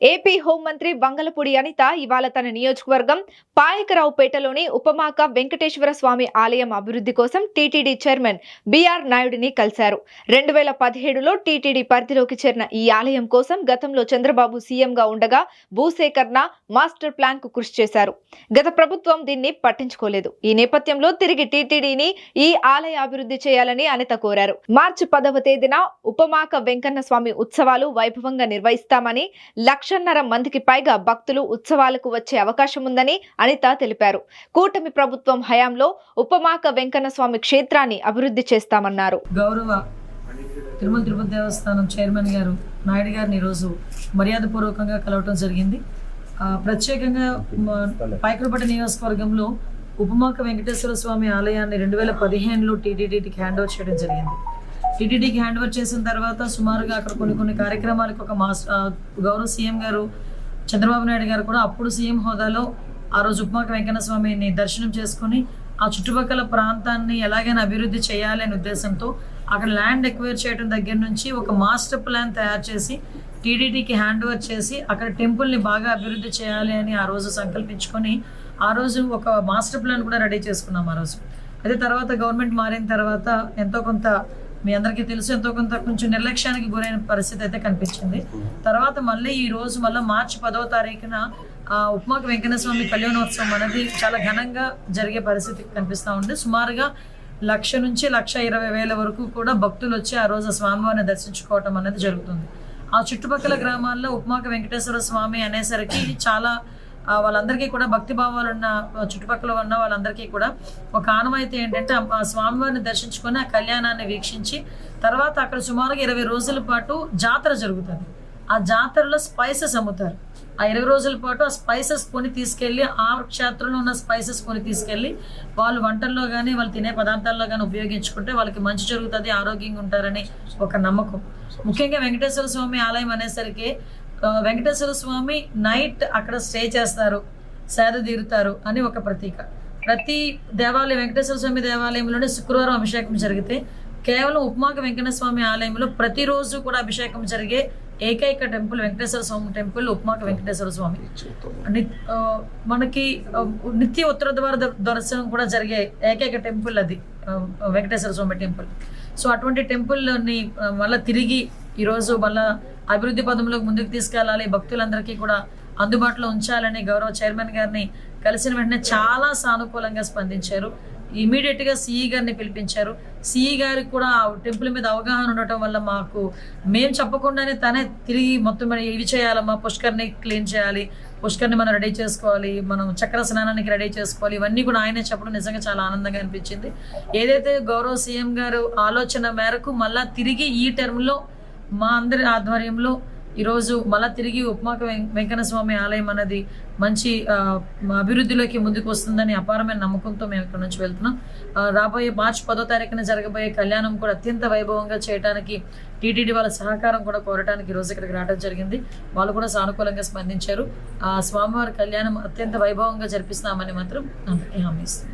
AP హోంమంత్రి బంగళపూడి అనిత ఇవాళ తన నియోజకవర్గం పాయకరావుపేటలోని ఉపమాక వెంకటేశ్వర స్వామి ఆలయం అభివృద్ధి కోసం టీటీడీ చైర్మన్ బిఆర్ నాయుడిని కలిశారు. 2017లో టీటీడీ పరిధిలోకి చేరిన ఈ ఆలయం కోసం గతంలో చంద్రబాబు సీఎంగా ఉండగా భూసేకరణ మాస్టర్ ప్లాన్ కు కృషి చేశారు. గత ప్రభుత్వం దీన్ని పట్టించుకోలేదు. ఈ నేపథ్యంలో తిరిగి టీటీడీని ఈ ఆలయ అభివృద్ధి చేయాలని అనిత కోరారు. మార్చి 10వ తేదీన ఉపమాక వెంకన్న స్వామి ఉత్సవాలు వైభవంగా నిర్వహిస్తామని 1,50,000 మందికి పైగా భక్తులు ఉత్సవాలకు వచ్చే అవకాశం ఉందని అనిత తెలిపారు. కూటమి ప్రభుత్వం హయాంలో ఉపమాక వెంకన్న స్వామి క్షేత్రాన్ని అభివృద్ధి చేస్తామన్నారు. గౌరవ తిరుమల తిరుపతి దేవస్థానం చైర్మన్ గారు నాయుడు గారిని ఈరోజు మర్యాదపూర్వకంగా కలవటం జరిగింది. ప్రత్యేకంగా పాయకరావుపేట నియోజకవర్గంలో ఉపమాక వెంకటేశ్వర స్వామి ఆలయాన్ని 2015లో టీటీడీకి హ్యాండ్ ఓవర్ చేయడం జరిగింది. టీటీడీకి హ్యాండ్ ఓవర్ చేసిన తర్వాత సుమారుగా అక్కడ కొన్ని కార్యక్రమాలకు ఒక గౌరవ సీఎం గారు చంద్రబాబు నాయుడు గారు కూడా అప్పుడు సీఎం హోదాలో ఆ రోజు ఉపమాక వెంకన్న స్వామిని దర్శనం చేసుకుని ఆ చుట్టుపక్కల ప్రాంతాన్ని ఎలాగైనా అభివృద్ధి చేయాలి అనే ఉద్దేశంతో అక్కడ ల్యాండ్ ఎక్వైర్ చేయడం దగ్గర నుంచి ఒక మాస్టర్ ప్లాన్ తయారు చేసి టీటీడీకి హ్యాండ్ ఓవర్ చేసి అక్కడ టెంపుల్ని బాగా అభివృద్ధి చేయాలి అని ఆ రోజు సంకల్పించుకొని ఆ రోజు ఒక మాస్టర్ ప్లాన్ కూడా రెడీ చేసుకున్నాం. ఆ రోజు అదే తర్వాత గవర్నమెంట్ మారిన తర్వాత ఎంతో కొంత మీ అందరికీ తెలుసు ఎంతో కొంత కొంచెం నిర్లక్ష్యానికి గురైన పరిస్థితి అయితే కనిపించింది. తర్వాత మళ్ళీ ఈ రోజు మార్చి 10వ తారీఖున ఉపమాక వెంకన్న స్వామి కళ్యాణోత్సవం అనేది చాలా ఘనంగా జరిగే పరిస్థితి కనిపిస్తూ ఉంది. సుమారుగా 1,00,000 నుంచి 1,20,000 వరకు కూడా భక్తులు వచ్చి ఆ రోజు స్వామివారిని దర్శించుకోవటం అనేది జరుగుతుంది. ఆ చుట్టుపక్కల గ్రామాల్లో ఉపమాక వెంకటేశ్వర స్వామి అనేసరికి చాలా వాళ్ళందరికీ కూడా భక్తి భావాలు ఉన్న చుట్టుపక్కల ఉన్న వాళ్ళందరికీ కూడా ఒక ఆనవాయితీ ఏంటంటే ఆ స్వామివారిని దర్శించుకొని ఆ కళ్యాణాన్ని వీక్షించి తర్వాత అక్కడ సుమారుగా 20 రోజుల పాటు జాతర జరుగుతుంది. ఆ జాతరలో స్పైసెస్ అమ్ముతారు. ఆ 20 రోజుల పాటు ఆ స్పైసెస్ కొని తీసుకెళ్ళి ఆ క్షేత్రంలో ఉన్న స్పైసెస్ కొని తీసుకెళ్ళి వాళ్ళు వంటల్లో కానీ వాళ్ళు తినే పదార్థాల్లో కానీ ఉపయోగించుకుంటే వాళ్ళకి మంచి జరుగుతుంది, ఆరోగ్యంగా ఉంటారని ఒక నమ్మకం. ముఖ్యంగా వెంకటేశ్వర స్వామి ఆలయం అనేసరికి వెంకటేశ్వర స్వామి నైట్ అక్కడ స్టే చేస్తారు, సేద తీరుతారు అని ఒక ప్రతీక. ప్రతి దేవాలయం వెంకటేశ్వర స్వామి దేవాలయంలోనే శుక్రవారం అభిషేకం జరిగితే కేవలం ఉపమాక వెంకన్న స్వామి ఆలయంలో ప్రతిరోజు కూడా అభిషేకం జరిగే ఏకైక టెంపుల్ వెంకటేశ్వర స్వామి టెంపుల్ ఉపమాక వెంకటేశ్వర స్వామి. మనకి నిత్య ఉత్తర ద్వార దర్శనం కూడా జరిగే ఏకైక టెంపుల్ అది వెంకటేశ్వర స్వామి టెంపుల్. సో అటువంటి టెంపుల్ని మళ్ళీ తిరిగి ఈరోజు మళ్ళీ అభివృద్ధి పదంలోకి ముందుకు తీసుకెళ్ళాలి, భక్తులందరికీ కూడా అందుబాటులో ఉంచాలని గౌరవ చైర్మన్ గారిని కలిసిన వెంటనే చాలా సానుకూలంగా స్పందించారు. ఇమీడియట్గా సిఈ గారిని పిలిపించారు. సిఈ గారికి కూడా ఆ టెంపుల్ మీద అవగాహన ఉండటం వల్ల మేము చెప్పకుండానే తనే తిరిగి మొత్తం ఇవి చేయాలమ్మా, పుష్కర్ని క్లీన్ చేయాలి, పుష్కర్ని మనం రెడీ చేసుకోవాలి, మనం చక్ర స్నానానికి రెడీ చేసుకోవాలి, ఇవన్నీ కూడా ఆయనే చెప్పడం నిజంగా చాలా ఆనందంగా అనిపించింది. ఏదైతే గౌరవ సీఎం గారు ఆలోచన మేరకు మళ్ళా తిరిగి ఈ టర్మ్లో మా అందరి ఆధ్వర్యంలో ఈరోజు మళ్ళీ తిరిగి ఉపమాక వెంకన్న స్వామి ఆలయం అనేది మంచి అభివృద్ధిలోకి ముందుకు వస్తుందని అపారమైన నమ్మకంతో మేము ఇక్కడ నుంచి వెళ్తున్నాం. రాబోయే మార్చి 10వ తారీఖున జరగబోయే కళ్యాణం కూడా అత్యంత వైభవంగా చేయడానికి టీటీడీ వాళ్ళ సహకారం కూడా కోరడానికి ఈరోజు ఇక్కడికి రావడం జరిగింది. వాళ్ళు కూడా సానుకూలంగా స్పందించారు. స్వామివారి కళ్యాణం అత్యంత వైభవంగా జరిపిస్తామని మాత్రం అందరికీ హామీ ఇస్తుంది.